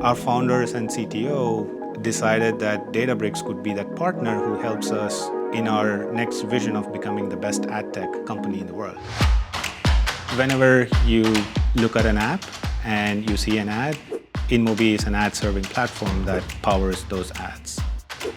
Our founders and CTO decided that Databricks could be that partner who helps us in our next vision of becoming the best ad tech company in the world. Whenever you look at an app and you see an ad, InMobi is an ad serving platform that powers those ads.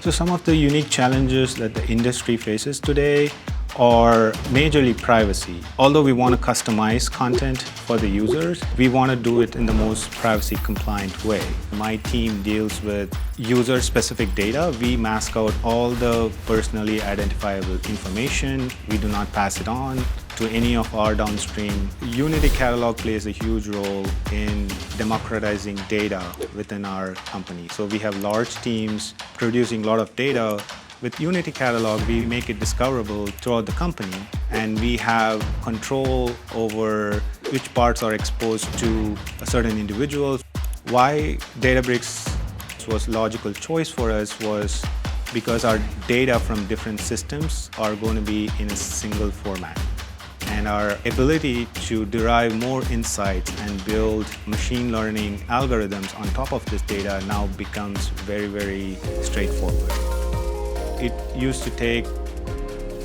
So some of the unique challenges that the industry faces today are majorly privacy. Although we want to customize content for the users, we want to do it in the most privacy compliant way. My team deals with user-specific data. We mask out all the personally identifiable information. We do not pass it on to any of our downstream. Unity Catalog plays a huge role in democratizing data within our company. So we have large teams producing a lot of data. With Unity Catalog, we make it discoverable throughout the company, and we have control over which parts are exposed to a certain individual. Why Databricks was a logical choice for us was because our data from different systems are going to be in a single format. And our ability to derive more insights and build machine learning algorithms on top of this data now becomes very, very straightforward. It used to take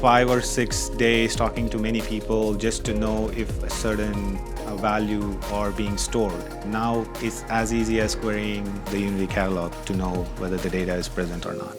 5 or 6 days talking to many people just to know if a certain value are being stored. Now it's as easy as querying the Unity catalog to know whether the data is present or not.